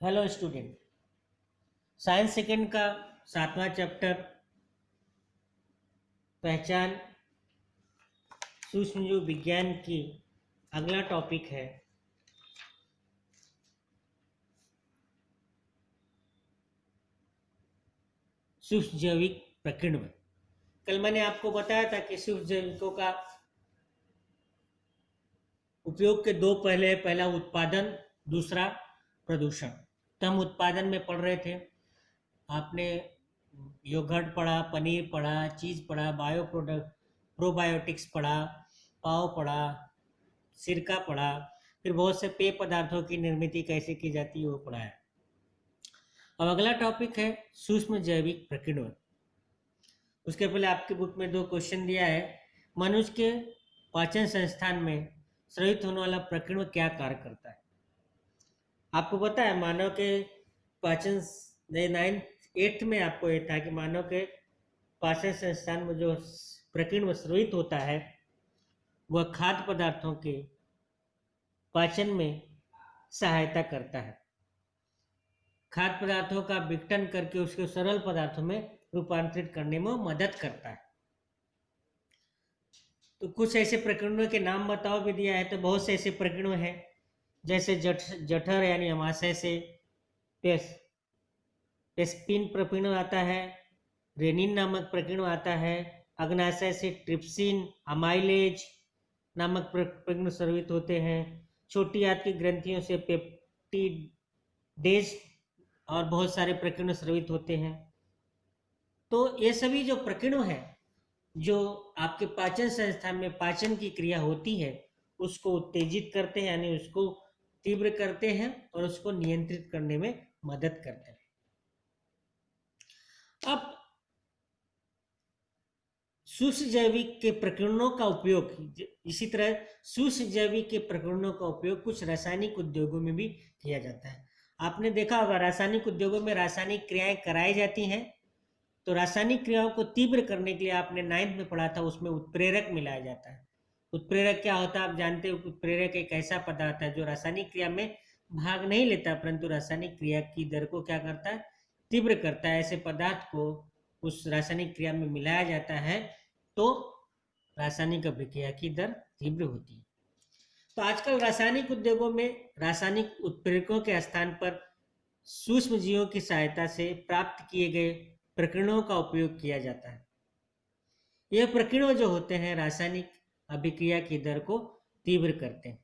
Hello student. Science second का 7वां chapter पहचान सूक्ष्म जीव विज्ञान की अगला टॉपिक है सूक्ष्म जैविक प्रकीर्णन। कल मैंने आपको बताया था कि सूक्ष्म जैविकों का उपयोग के दो पहले हैं, पहला उत्पादन, दूसरा प्रदूषण। तो हम उत्पादन में पढ़ रहे थे। आपने योगर्ट पढ़ा, पनीर पढ़ा, चीज़ पढ़ा, बायो प्रोडक्ट, प्रोबायोटिक्स पढ़ा, पाव पढ़ा, सिरका पढ़ा, फिर बहुत से पेय पदार्थों की निर्मित कैसे की जाती है वो पढ़ा है। अब अगला टॉपिक है सूक्ष्म जैविक प्रकीर्णन। उसके पहले आपकी बुक में दो क्वेश्चन दिया है। मनुष्य के पाचन संस्थान में स्रावित होने वाला प्रकीर्णन क्या कार्य करता है? आपको पता है मानव के पाचन 8th में आपको ये था कि मानव के पाचन संस्थान में जो प्रकीर्णन स्रावित होता है वह खाद्य पदार्थों के पाचन में सहायता करता है। खाद्य पदार्थों का विघटन करके उसके सरल पदार्थों में रूपांतरित करने में मदद करता है। तो कुछ ऐसे प्रकीर्णनों के नाम बताओ भी दिया है, तो बहुत से ऐसे प्रकीर्णन हैं जैसे जठर यानी अमाशय से पेस्पिन प्रकीर्णन आता है, रेनिन नामक प्रकीर्णन आता है, अग्नाशय से ट्रिप्सिन, अमाइलेज नामक प्रकीर्णन स्रावित होते हैं, छोटी आंत की ग्रंथियों से पेप्टिडेज और बहुत सारे प्रकीर्णन स्रावित होते हैं। तो ये सभी जो प्रकीर्णन है जो आपके पाचन संस्थान में पाचन की क्रिया होती है उसको उत्तेजित करते हैं, यानी उसको तीव्र करते हैं और उसको नियंत्रित करने में मदद करते हैं। अब सूक्ष्म जैविक के प्रकीर्णनों का उपयोग, इसी तरह सूक्ष्म जैविक के प्रकीर्णनों का उपयोग कुछ रासायनिक उद्योगों में भी किया जाता है। आपने देखा होगा रासायनिक उद्योगों में रासायनिक क्रियाएं कराई जाती हैं, तो रासायनिक क्रियाओं को तीव्र करने के लिए आपने 9th में पढ़ा था, उसमें उत्प्रेरक मिलाया जाता है। उत्प्रेरक क्या होता है आप जानते हो? उत्प्रेरक एक ऐसा पदार्थ है जो रासायनिक क्रिया में भाग नहीं लेता परंतु रासायनिक क्रिया की दर को क्या करता है? तीव्र करता है। ऐसे पदार्थ को उस रासायनिक क्रिया में मिलाया जाता है तो रासायनिक अभिक्रिया की दर तीव्र होती है। तो आजकल रासायनिक उद्योगों में रासायनिक उत्प्रेरकों के स्थान पर सूक्ष्म जीवों की सहायता से प्राप्त किए गए प्रकीर्णनों का उपयोग किया जाता है। यह प्रकीर्णन जो होते हैं रासायनिक अभिक्रिया की दर को तीव्र करते हैं।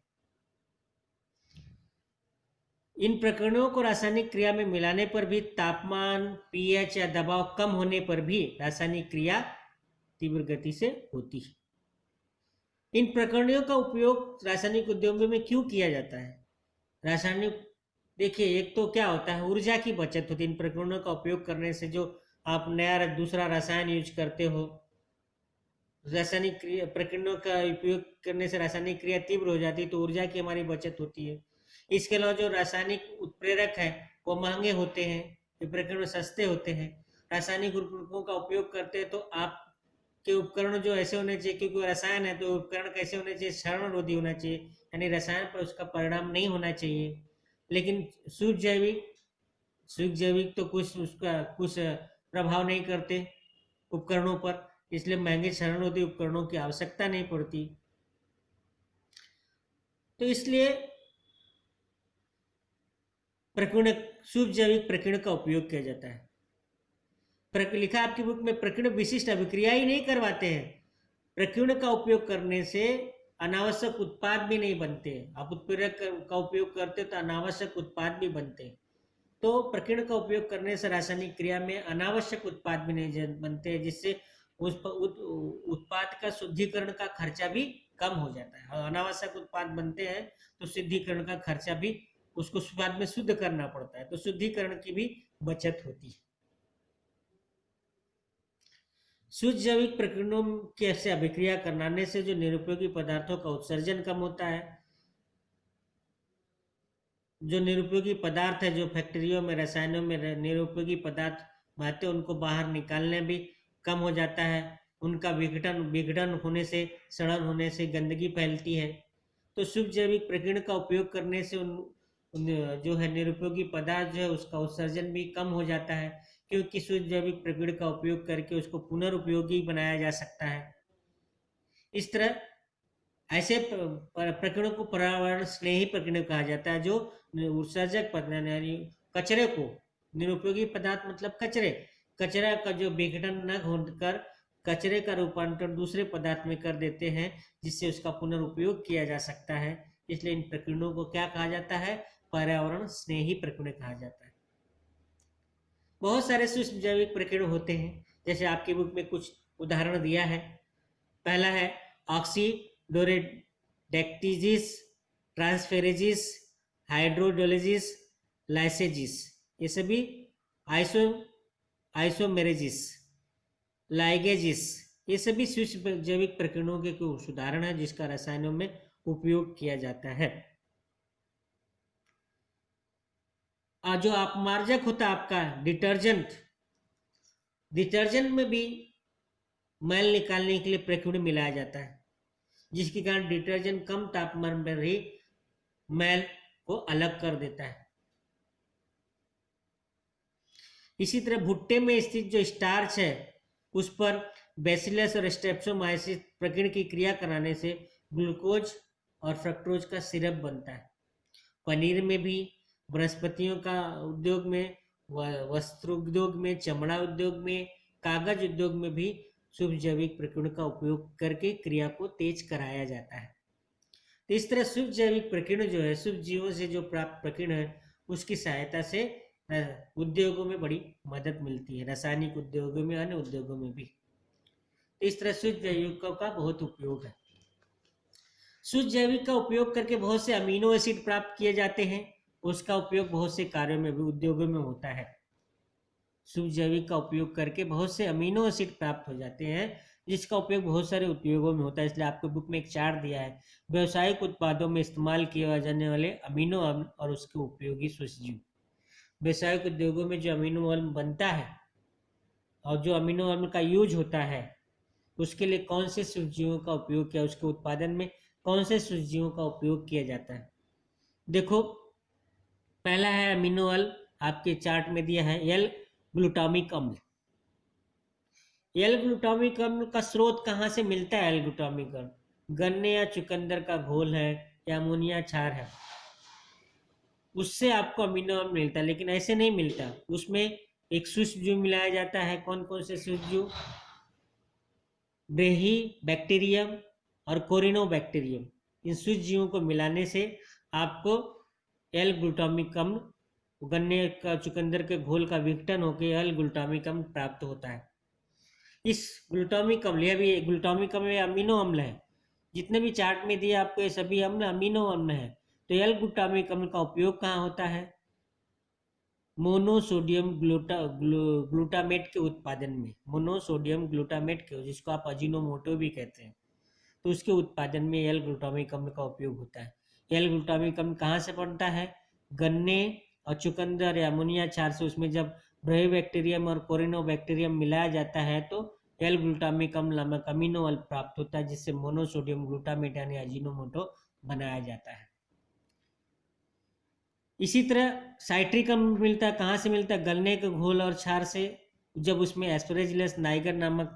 इन प्रकीर्णनों को रासायनिक क्रिया में मिलाने पर भी तापमान, पीएच या दबाव कम होने पर भी रासायनिक क्रिया तीव्र गति से होती है। इन प्रकीर्णनों का उपयोग रासायनिक उद्योगों में क्यों किया जाता है? रासायनिक देखिए, एक तो क्या होता है ऊर्जा की बचत होती है इन प्रकीर्णनों का उपयोग करने से। जो आप नया दूसरा रसायन यूज करते हो, रासायनिक क्रिया प्रकीर्णनों का उपयोग करने से रासायनिक क्रिया तीव्र हो जाती है तो ऊर्जा की हमारी बचत होती है। इसके अलावा जो रासायनिक उत्प्रेरक है वो महंगे होते हैं, ये प्रकीर्णन सस्ते होते हैं। रासायनिक उर्वरकों का उपयोग करते हैं तो आपके उपकरण जो ऐसे होने चाहिए, क्योंकि रसायन है तो उपकरण कैसे होने चाहिए? क्षरणरोधी होना चाहिए, यानी रसायन पर उसका परिणाम नहीं होना चाहिए। लेकिन शुष्क जैविक तो कुछ प्रभाव नहीं करते उपकरणों पर, इसलिए महंगे क्षरणरोधी उपकरणों की आवश्यकता नहीं पड़ती। तो इसलिए प्रकीर्णन, शुष्क जैविक प्रकीर्णन का उपयोग किया जाता है। लिखा आपकी बुक में प्रकीर्णन विशिष्ट अभिक्रिया ही नहीं करवाते हैं, प्रकीर्णन का उपयोग करने से अनावश्यक उत्पाद भी नहीं बनते। आप उत्प्रेरक का उपयोग करते तो अनावश्यक उत्पाद भी बनते। तो प्रकीर्णन का उपयोग करने से रासायनिक क्रिया में अनावश्यक उत्पाद भी नहीं बनते, जिससे उस उत्पाद का शुद्धिकरण का खर्चा भी कम हो जाता है। और अनावश्यक उत्पाद बनते हैं तो शुद्धिकरण का खर्चा भी उसको बाद में शुद्ध करना पड़ता है, तो शुद्धिकरण की भी बचत होती है। शुष्क जैविक प्रकीर्णनों के से अभिक्रिया कराने से जो निरुपयोगी पदार्थों का उत्सर्जन कम होता है। जो निरुपयोगी पदार्थ है, जो फैक्ट्रियों में रसायनों में निरुपयोगी पदार्थ बहते हैं उनको बाहर निकालने भी कम हो जाता है। उनका विघटन होने से, सड़न होने से गंदगी फैलती है। तो शुष्क जैविक प्रकीर्णन का उपयोग करने से जो है निरुपयोगी पदार्थ जो है उसका उत्सर्जन भी कम हो जाता है, क्योंकि शुद्ध जैविक प्रकीर्ण का उपयोग करके उसको पुनर्उपयोगी बनाया जा सकता है। इस तरह ऐसे प्रकीर्णों को पर्यावरण स्नेही प्रकीर्ण कहा जाता है, जो उत्सर्जक पदार्थ यानी कचरे को, निरुपयोगी पदार्थ मतलब कचरे, कचरा का जो विघटन न होकर कचरे का रूपांतरण दूसरे पदार्थ में कर देते हैं, जिससे उसका पुनर्उपयोग किया जा सकता है। इसलिए इन प्रकीर्णों को क्या कहा जाता है? पर्यावरण स्नेही प्रकीर्ण कहा जाता है। बहुत सारे सूक्ष्म जैविक प्रकीर्ण होते हैं, जैसे आपकी बुक में कुछ उदाहरण दिया है। पहला है ऑक्सीडोरेडैक्टिजिस, ट्रांसफेरेजिस, हाइड्रोडोलिजिस, लाइसेजिस, ये सभी आइसो आइसोमेरेजिस, लाइगेजिस, ये सभी सूक्ष्म जैविक प्रकीर्णों के कुछ उदाहरण है जिसका रसायनों में उपयोग किया जाता है। जो अपमार्जक होता है आपका डिटर्जेंट, डिटर्जेंट में भी मैल निकालने के लिए प्रकीर्ण मिलाया जाता है, जिसके कारण डिटर्जेंट कम तापमान पर ही मैल को अलग कर देता है। इसी तरह भुट्टे में स्थित जो स्टार्च है उस पर बैसिलस और स्ट्रेप्टोमाइसिस प्रकीर्ण की क्रिया कराने से ग्लूकोज और फ्रक्टोज का सिरप बनता है। पनीर में भी, वनस्पतियों का उद्योग में, वस्त्र उद्योग में, चमड़ा उद्योग में, कागज उद्योग में भी शुभ जैविक प्रकीर्ण का उपयोग करके क्रिया को तेज कराया जाता है। तो इस तरह शुभ जैविक प्रकीर्ण जो है, शुभ जीवों से जो प्राप्त प्रकीर्ण है, उसकी सहायता से उद्योगों में बड़ी मदद मिलती है, रासायनिक उद्योगों में, अन्य उद्योगों में भी। तो इस तरह शुद्ध जैविकों का बहुत उपयोग है। शुद्ध जैविक का उपयोग करके बहुत से अमीनो एसिड प्राप्त किए जाते हैं, उसका उपयोग बहुत से कार्यों में भी, उद्योगों में होता है। शुद्ध जैविक का उपयोग करके बहुत से अमीनो एसिड प्राप्त हो जाते हैं, जिसका उपयोग बहुत सारे उद्योगों में होता है। इसलिए आपको बुक में एक चार्ट दिया है, व्यावसायिक उत्पादों में इस्तेमाल किए जाने वाले अमीनो अम्ल और उसके उपयोगी सूक्ष्मजीव। व्यावसायिक उद्योगों में जो अमीनो अम्ल बनता है और जो अमीनो अम्ल का यूज होता है, उसके लिए कौन से सूक्ष्मजीवों का उपयोग किया, उसके उत्पादन में कौन से सूक्ष्मजीवों का उपयोग किया जाता है। देखो, पहला है अमीनो अम्ल, आपके चार्ट में दिया है एल ग्लूटामिक अम्ल। एल ग्लूटामिक अम्ल का स्रोत कहाँ से मिलता है? एल ग्लूटामिक अम्ल गन्ने या चुकंदर का घोल है या अमोनिया क्षार है, उससे आपको अमीनो अम्ल मिलता है। लेकिन ऐसे नहीं मिलता, उसमें एक सूक्ष्मजीव मिलाया जाता है। कौन कौन से सूक्ष्मजीव? ब्रेही बैक्टीरियम और कोरिनोबैक्टीरियम। इन सूक्ष्मजीवों को मिलाने से आपको एल ग्लूटामिक अम्ल, गन्ने का चुकंदर के घोल का विघटन होकर एल ग्लूटामिक अम्ल प्राप्त होता है। इस ग्लूटामिक अम्ल, यह भी ग्लूटामिक अम्ल अमीनो अम्ल है। जितने भी चार्ट में दिए आपको ये सभी अम्ल अमीनो अम्ल है। तो एल ग्लूटामिक अम्ल का उपयोग कहाँ होता है? मोनोसोडियम ग्लूटामेट के उत्पादन में, मोनोसोडियम ग्लूटामेट के, जिसको आप अजीनोमोटो भी कहते हैं, तो उसके उत्पादन में एल ग्लूटामिक अम्ल का उपयोग होता है। एल ग्लूटामिक अम्ल कहाँ से बनता है? गन्ने और चुकंदर या अमोनिया क्षार से। उसमें जब ब्रेविबैक्टीरियम और कोरिनोबैक्टीरियम मिलाया जाता है तो एल ग्लूटामिक अम्ल नामक अमीनो अम्ल प्राप्त होता है, जिससे मोनोसोडियम ग्लूटामेट यानी अजीनोमोटो बनाया जाता है। इसी तरह साइट्रिक अम्ल मिलता है, कहाँ से मिलता है? गन्ने के घोल और क्षार से। जब उसमें एस्परेजिलस नाइगर नामक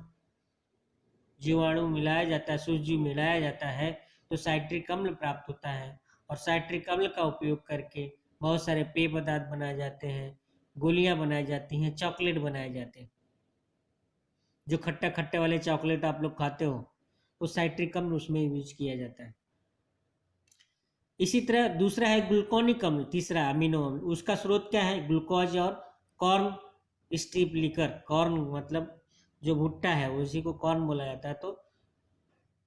जीवाणु मिलाया जाता है, सूक्ष्मजीव मिलाया जाता है, तो साइट्रिक अम्ल प्राप्त होता है। और साइट्रिक अम्ल का उपयोग करके बहुत सारे पेय पदार्थ बनाए जाते हैं, गोलियां बनाई जाती हैं, चॉकलेट बनाए जाते हैं। जो खट्टा खट्टे वाले चॉकलेट आप लोग खाते हो, वो साइट्रिक अम्ल उसमें यूज किया जाता है। इसी तरह दूसरा है ग्लूकोनिक अम्ल, तीसरा अमीनो अम्ल। उसका स्रोत क्या है? ग्लूकोज और कॉर्न स्ट्रिप लिकर। कॉर्न मतलब जो भुट्टा है उसी को कॉर्न बोला जाता है। तो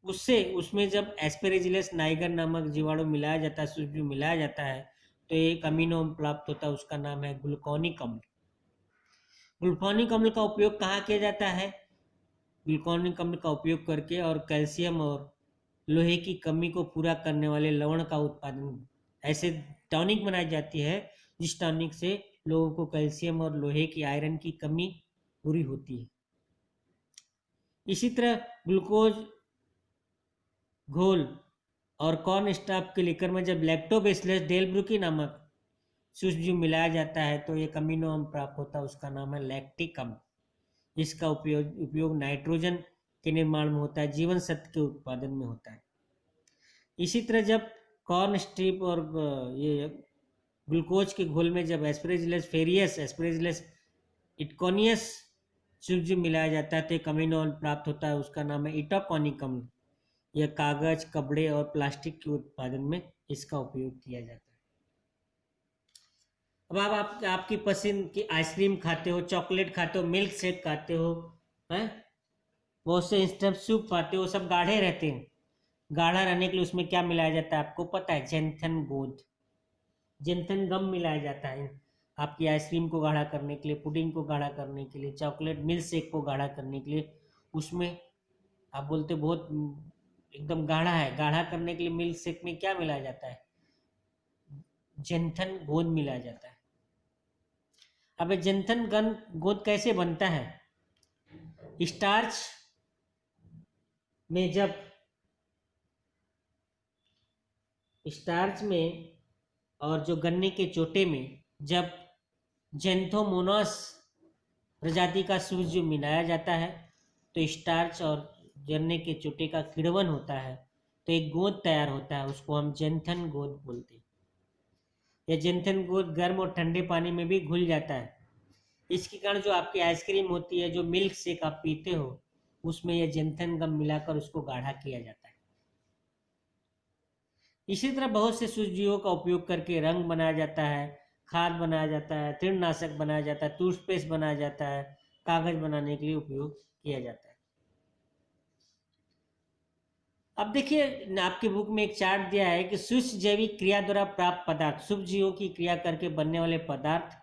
उससे, उसमें जब एस्पेरेजिलस नाइगर नामक जीवाणु मिलाया जाता है, सूक्ष्मजीव मिलाया जाता है, तो एक अमीनो अम्ल प्राप्त होता है, उसका नाम है ग्लूकोनिक अम्ल। ग्लूकोनिक अम्ल का उपयोग कहाँ किया जाता है? ग्लूकोनिक अम्ल का उपयोग करके और कैल्शियम और लोहे की कमी को पूरा करने वाले लवण का उत्पादन, ऐसे टॉनिक बनाई जाती है जिस टॉनिक से लोगों को कैल्शियम और लोहे की, आयरन की कमी पूरी होती है। इसी तरह ग्लूकोज घोल और कॉर्न स्टार्च के लेकर में जब लैक्टोबैसिलस डेलब्रुकी नामक सूक्ष्मजीव मिलाया जाता है तो एक अमीनो अम्ल प्राप्त होता है, उसका नाम है लैक्टिक अम्ल। इसका उपयोग नाइट्रोजन के निर्माण में होता है, जीवन सत्व के उत्पादन में होता है। इसी तरह जब कॉर्न स्ट्रिप और ये ग्लूकोज के घोल में जब एस्परेजिलस फेरियस, एस्परेजिलस इटकोनियस सूक्ष्मजीव मिलाया जाता है तो एक अमीनो अम्ल प्राप्त होता है, उसका नाम है इटाकोनिक अम्ल। यह कागज, कपड़े और प्लास्टिक के उत्पादन में इसका उपयोग किया जाता है। अब आप आपकी पसंद की आइसक्रीम खाते हो, चॉकलेट खाते हो, मिल्क शेक खाते हो, हैं, बहुत से इंस्टेंट सूप खाते हो, सब गाढ़े रहते हैं। गाढ़ा रहने के लिए उसमें क्या मिलाया जाता है आपको पता है? जेंथन गोंद, जेंथन गम मिलाया जाता है आपकी आइसक्रीम को गाढ़ा करने के लिए, पुडिंग को गाढ़ा करने के लिए, चॉकलेट मिल्क शेक को गाढ़ा करने के लिए। उसमें आप बोलते बहुत एकदम गाढ़ा है, गाढ़ा करने के लिए मिल्क शेक में क्या मिलाया जाता है? जेंथन गोंद मिलाया जाता है। अब ये जेंथन गोंद कैसे बनता है? स्टार्च में जब स्टार्च में और जो गन्ने के चोटे में जब जेंथोमोनास प्रजाति का सूक्ष्मजीव मिलाया जाता है तो स्टार्च और गन्ने के चोटे का किण्वन होता है, तो एक गोंद तैयार होता है, उसको हम जेंथन गोंद बोलते हैं। यह जेंथन गोंद गर्म और ठंडे पानी में भी घुल जाता है। इसके कारण जो आपकी आइसक्रीम होती है, जो मिल्क शेक आप पीते हो, उसमें यह जेंथन गम मिलाकर उसको गाढ़ा किया जाता है। इसी तरह बहुत से सूक्ष्मजीवों का उपयोग करके रंग बनाया जाता है, खाद बनाया जाता है, तीर्णनाशक बनाया जाता है, टूथपेस्ट बनाया जाता है, कागज बनाने के लिए उपयोग किया जाता है। अब देखिए आपकी बुक में एक चार्ट दिया है कि सूक्ष्म जैविक क्रिया द्वारा प्राप्त पदार्थ, सूक्ष्मजीवों की क्रिया करके बनने वाले पदार्थ,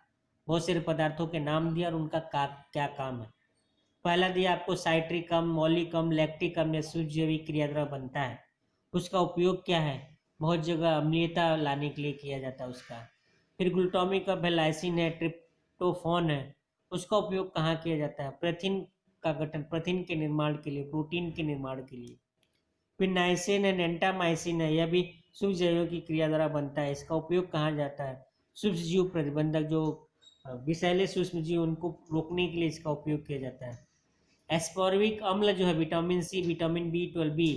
बहुत सारे पदार्थों के नाम दिया और उनका क्या काम है। पहला दिया आपको साइट्रिक अम्ल, मौलिक अम्ल, लैक्टिक अम्ल सूक्ष्म जैविक क्रिया द्वारा बनता है, उसका उपयोग क्या है? बहुत जगह अम्लीयता लाने के लिए किया जाता है उसका। फिर ग्लूटामिक अम्ल है, लाइसिन है, ट्रिप्टोफान है, उसका उपयोग कहाँ किया जाता है? प्रोटीन का गठन, प्रोटीन के निर्माण के लिए, प्रोटीन के निर्माण के लिए। फिर नाइसिन है, एंटामाइसिन है, यह भी सूक्ष्म जैविक की क्रिया द्वारा बनता है, इसका उपयोग कहाँ जाता है? सूक्ष्म जीव प्रतिबंधक, जो विषैले सूक्ष्म जीव उनको रोकने के लिए इसका उपयोग किया जाता है। एस्कॉर्बिक अम्ल जो है, विटामिन सी, विटामिन B12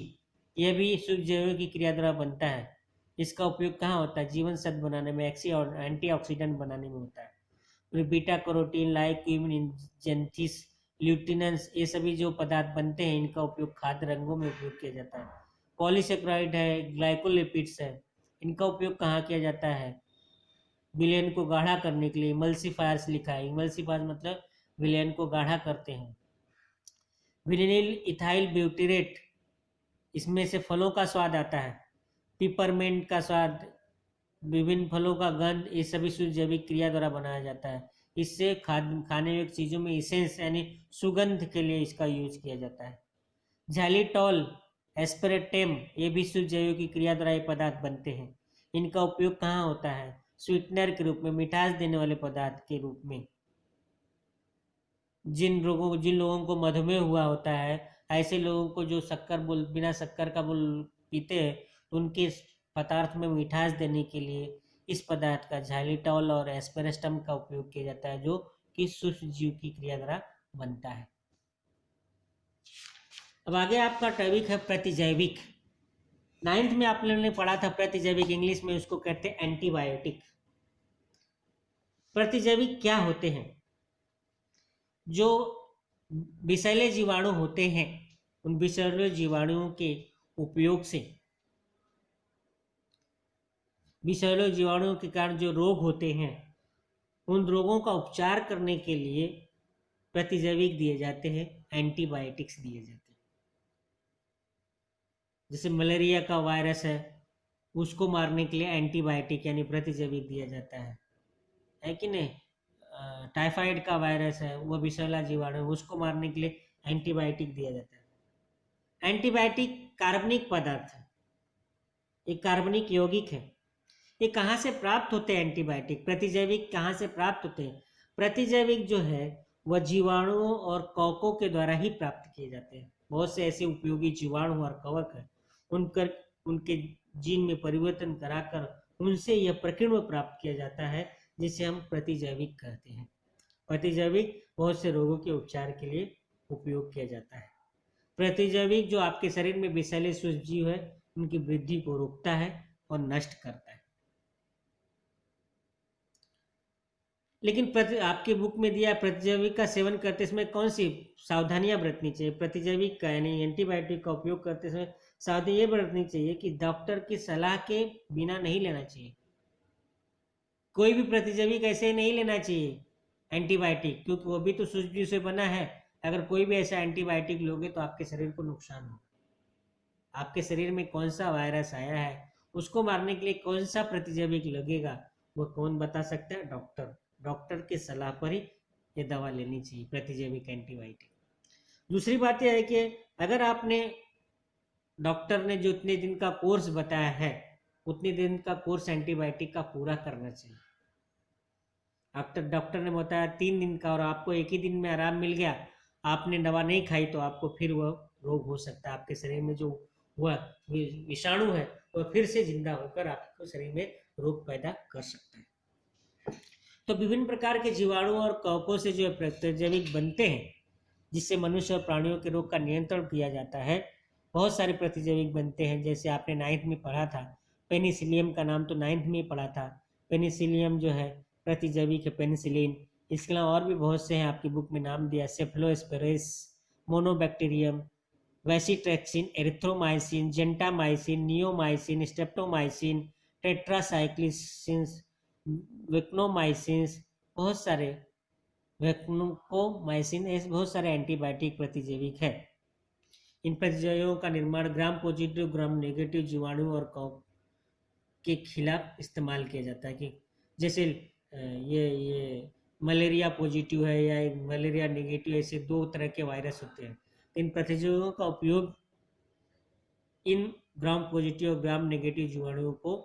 यह भी सूक्ष्म जैविक की क्रिया द्वारा बनता है, इसका उपयोग कहाँ होता है? जीवन सत्व बनाने में, और एंटीऑक्सीडेंट बनाने में होता है। फिर बीटा कैरोटीन, लाइकोपीन, जेंथिस, ल्यूटिनस, ये सभी जो पदार्थ बनते हैं इनका उपयोग खाद्य रंगों में उपयोग किया जाता है। पॉलीसेक्राइड है, ग्लाइकोलिपिड्स है, इनका उपयोग कहाँ किया जाता है? विलेन को गाढ़ा करने के लिए। इमल्सिफायर्स लिखा है, इमल्सिफायर मतलब विलेन को गाढ़ा करते हैं। विनिल इथाइल ब्यूटेरेट, इसमें से फलों का स्वाद आता है, पिपरमेंट का स्वाद, विभिन्न फलों का गंध, ये सभी सूक्ष्म जैविक क्रिया द्वारा बनाया जाता है। इससे खाने योग्य चीज़ों में इसेंस यानी सुगंध के लिए इसका यूज किया जाता है। झैलिटॉल, एस्पेरेटेम, ये भी सूक्ष्म जैविक की क्रिया द्वारा ये पदार्थ बनते हैं। इनका उपयोग कहाँ होता है? स्वीटनर के रूप में, मिठास देने वाले पदार्थ के रूप में। जिन लोगों को मधुमेह हुआ होता है, ऐसे लोगों को जो बिना शक्कर का पीते हैं, तो उनके पदार्थ में मिठास देने के लिए इस पदार्थ का, झैलिटॉल और एस्पेरेस्टम का उपयोग किया जाता है, जो कि सूक्ष्म जीव की क्रिया द्वारा बनता है। अब आगे आपका टॉपिक है प्रतिजैविक। 9th में आप लोगों ने पढ़ा था प्रतिजैविक, इंग्लिश में उसको कहते हैं एंटीबायोटिक। प्रतिजैविक क्या होते हैं? जो विषैले जीवाणु होते हैं, उन विषैले जीवाणुओं के उपयोग से, विषैले जीवाणुओं के कारण जो रोग होते हैं, उन रोगों का उपचार करने के लिए प्रतिजैविक दिए जाते हैं, एंटीबायोटिक्स दिए जाते हैं। जैसे मलेरिया का वायरस है, उसको मारने के लिए एंटीबायोटिक यानी प्रतिजैविक दिया जाता है कि नहीं? टाइफाइड का वायरस है, वो विषैला जीवाणु है, उसको मारने के लिए एंटीबायोटिक दिया जाता है। एंटीबायोटिक कार्बनिक पदार्थ है, एक कार्बनिक यौगिक है। ये कहाँ से प्राप्त होते हैं? एंटीबायोटिक, प्रतिजैविक कहाँ से प्राप्त होते हैं? प्रतिजैविक जो है वह जीवाणुओं और कवकों के द्वारा ही प्राप्त किए जाते हैं। बहुत से ऐसे उपयोगी जीवाणु और कवक है, उनके जीन में परिवर्तन कराकर उनसे यह प्रकीर्णन प्राप्त किया जाता है, जिसे हम प्रतिजैविक कहते हैं। प्रतिजैविक बहुत से रोगों के उपचार के लिए उपयोग किया जाता है। प्रतिजैविक जो आपके शरीर में विषैले सूक्ष्मजीव है उनकी वृद्धि को रोकता है और नष्ट करता है। लेकिन आपके बुक में दिया प्रतिजैविक का सेवन करते समय कौन सी सावधानियां बरतनी चाहिए। प्रतिजैविक का यानी एंटीबायोटिक का उपयोग करते समय सावधानी ये बरतनी चाहिए कि डॉक्टर की सलाह के बिना नहीं लेना चाहिए। कोई भी प्रतिजैविक ऐसे ही नहीं लेना चाहिए एंटीबायोटिक, क्योंकि वो भी तो सूक्ष्मजीव से बना है। अगर कोई भी ऐसा एंटीबायोटिक लोगे तो आपके शरीर को नुकसान होगा। आपके शरीर में कौन सा वायरस आया है उसको मारने के लिए कौन सा प्रतिजैविक लगेगा वो कौन बता सकता है? डॉक्टर। डॉक्टर की सलाह पर ही ये दवा लेनी चाहिए, प्रतिजैविक एंटीबायोटिक। दूसरी बात यह है कि अगर आपने डॉक्टर ने जो इतने दिन का कोर्स बताया है उतने दिन का कोर्स एंटीबायोटिक का पूरा करना चाहिए। डॉक्टर ने बताया 3 दिन का और आपको एक ही दिन में आराम मिल गया, आपने दवा नहीं खाई तो आपको फिर वह रोग हो सकता है। आपके शरीर में जो वह विषाणु है वह फिर से जिंदा होकर आपको शरीर में रोग पैदा कर सकता है। तो विभिन्न प्रकार के जीवाणु और कवकों से जो प्रतिजैविक बनते हैं जिससे मनुष्य और प्राणियों के रोग का नियंत्रण किया जाता है। बहुत सारे प्रतिजैविक बनते हैं, जैसे आपने 9th में पढ़ा था। पेनिसिलियम का नाम तो 9th में ही पढ़ा था। पेनिसिलियम जो है प्रतिजैविक है, पेनिसिलिन। इसके अलावा और भी बहुत से हैं, आपकी बुक में नाम दिया। सेफलोस्पिरिस, मोनोबैक्टीरियम, वैसीट्रैक्सिन, एरिथ्रोमाइसिन, जेंटामाइसिन, नियोमाइसिन, स्ट्रेप्टोमाइसिन, टेट्रासाइक्लिसिन, विक्नोमाइसिन, बहुत सारे वैक्नोमाइसिन, ऐसे बहुत सारे एंटीबायोटिक प्रतिजैविक है। इन प्रतिजैविकों का निर्माण ग्राम पॉजिटिव ग्राम नेगेटिव जीवाणु और कवक के खिलाफ इस्तेमाल किया जाता है। कि जैसे ये मलेरिया पॉजिटिव है या मलेरिया नेगेटिव, ऐसे 2 तरह के वायरस होते हैं। इन प्रतिजैविकों का उपयोग इन ग्राम पॉजिटिव और ग्राम नेगेटिव जीवाणुओं को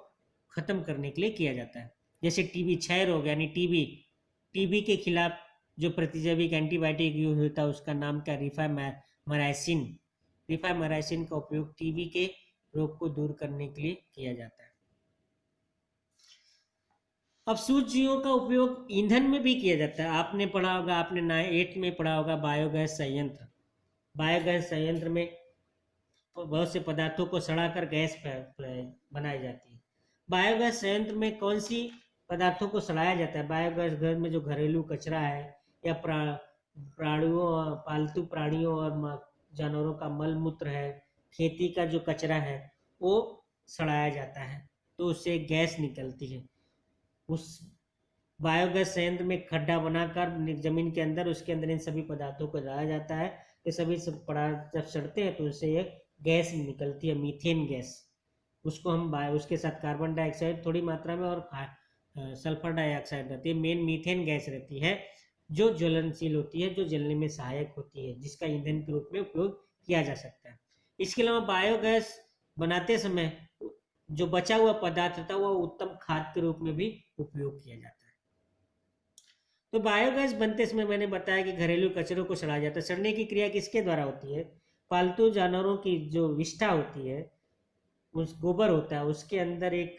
खत्म करने के लिए किया जाता है। जैसे टीबी क्षय रोग यानी टीबी के खिलाफ जो प्रतिजैविक एंटीबायोटिक यूज होता है उसका नाम क्या? रिफामेराइसिन। रिफामेराइसिन का उपयोग टीबी के रोग को दूर करने के लिए किया जाता है। अब सूक्ष्मजीवों का उपयोग ईंधन में भी किया जाता है। आपने पढ़ा होगा, आपने 8th में पढ़ा होगा बायोगैस संयंत्र। बायोगैस संयंत्र में बहुत से पदार्थों को सड़ाकर गैस बनाई जाती है। बायोगैस संयंत्र में कौन सी पदार्थों को सड़ाया जाता है? बायोगैस घर में जो घरेलू कचरा है या प्राणियों पालतू प्राणियों और जानवरों का मल मूत्र है, खेती का जो कचरा है वो सड़ाया जाता है तो उससे गैस निकलती है। उस बायोगैस संयंत्र में खड्डा बनाकर जमीन के अंदर उसके अंदर इन सभी पदार्थों को डाला जाता है। ये सभी पदार्थ जब सड़ते हैं तो उससे एक गैस निकलती है, मीथेन गैस। उसको हम उसके साथ कार्बन डाइऑक्साइड थोड़ी मात्रा में और सल्फर डाइऑक्साइड रहती है। मेन मीथेन गैस रहती है जो ज्वलनशील होती है, जो जलने में सहायक होती है, जिसका ईंधन के रूप में उपयोग किया जा सकता है। इसके अलावा बायोगैस बनाते समय जो बचा हुआ पदार्थ होता है वह उत्तम खाद के रूप में भी उपयोग किया जाता है। तो बायोगैस बनते समय मैंने बताया कि घरेलू कचरों को सड़ाया जाता है। सड़ने की क्रिया किसके द्वारा होती है? पालतू जानवरों की जो विष्ठा होती है, उस गोबर होता है, उसके अंदर एक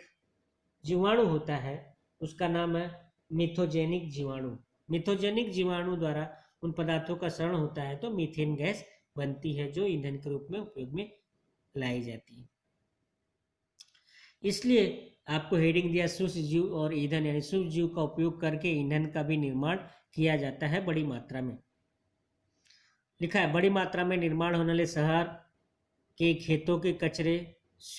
जीवाणु होता है, उसका नाम है मिथोजेनिक जीवाणु। मिथोजेनिक जीवाणु द्वारा उन पदार्थों का शरण होता है तो मीथेन गैस बनती है जो ईंधन के रूप में उपयोग में लाई जाती है। इसलिए आपको हेडिंग दिया सूक्ष्म जीव और ईंधन, यानी सूक्ष्म जीव का उपयोग करके ईंधन का भी निर्माण किया जाता है बड़ी मात्रा में। लिखा है बड़ी मात्रा में निर्माण होने वाले शहर के खेतों के कचरे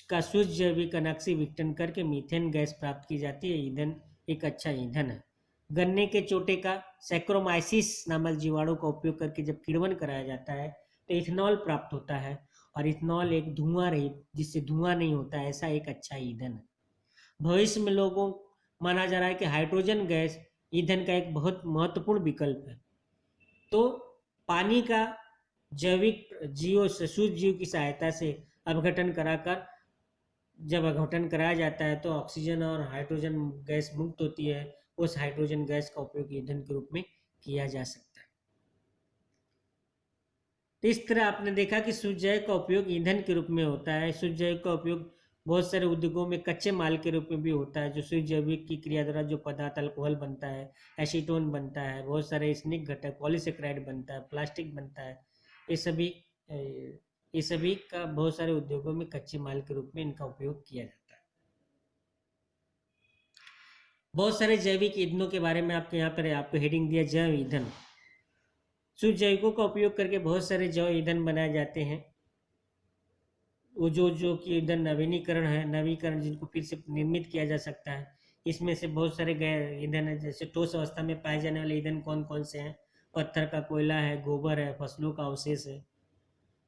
का शुद्ध जैविक अनाक्सी विघटन करके मीथेन गैस प्राप्त की जाती है। ईंधन एक अच्छा ईंधन है। गन्ने के चोटे का सैक्रोमाइसिस नामक जीवाणु का उपयोग करके जब किण्वन कराया जाता है तो इथेनॉल प्राप्त होता है, और इथेनॉल एक धुआं रहित, जिससे धुआं नहीं होता, ऐसा एक अच्छा ईंधन है। भविष्य में लोगों माना जा रहा है कि हाइड्रोजन गैस ईंधन का एक बहुत महत्वपूर्ण विकल्प है। तो पानी का जैविक जीवों से शुद्ध जीव की सहायता से अपघटन कराकर जब अपघटन कराया जाता है तो ऑक्सीजन और हाइड्रोजन गैस मुक्त होती है। उस हाइड्रोजन गैस का उपयोग ईंधन के रूप में किया जा सकता है। तो इस तरह आपने देखा कि शुद्ध जैव का उपयोग ईंधन के रूप में होता है। शुद्ध जैव का उपयोग बहुत सारे उद्योगों में कच्चे माल के रूप में भी होता है, जो शुद्ध जैविक की क्रिया द्वारा जो पदार्थ अल्कोहल बनता है, एसीटोन बनता है, बहुत सारे स्निग्ध घटक पॉलीसेकेराइड बनता है, प्लास्टिक बनता है। ये सभी ये सभी का बहुत सारे उद्योगों में कच्चे माल के रूप में इनका उपयोग किया जाता है। बहुत सारे जैविक ईंधनों के बारे में आपके यहाँ पर आपको हेडिंग दिया जैव ईंधन। शुद्ध जैविकों का उपयोग करके बहुत सारे जैव ईंधन बनाए जाते हैं। वो जो कि ईंधन नवीनीकरण है, नवीकरण जिनको फिर से निर्मित किया जा सकता है। इसमें से बहुत सारे गैर ईंधन है, जैसे ठोस अवस्था में पाए जाने वाले ईंधन कौन कौन से हैं? पत्थर का कोयला है, गोबर है, फसलों का अवशेष है।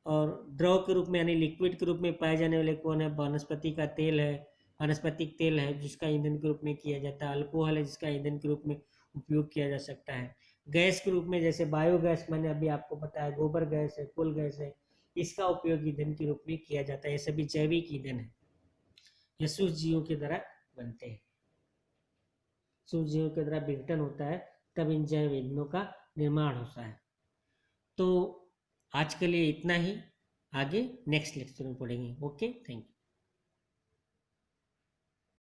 और द्रव के रूप में यानी लिक्विड के रूप में पाए जाने वाले कौन है? वनस्पति का तेल है, वनस्पतिक तेल है जिसका ईंधन के रूप में किया जाता है। अल्कोहल है जिसका ईंधन के रूप में उपयोग किया जा सकता है। गैस के रूप में जैसे बायोगैस, मैंने अभी आपको बताया, गोबर गैस है, कुल गैस है, इसका उपयोग ईंधन के रूप में किया जाता है। ये सभी जैविक ईंधन है, ये सूक्ष्मजीवों के द्वारा बनते हैं। सूक्ष्मजीवों के द्वारा विघटन होता है, तब इन जैव ईंधनों का निर्माण होता है। तो आज के लिए इतना ही, आगे नेक्स्ट लेक्चर में पढ़ेंगे। Okay, thank you.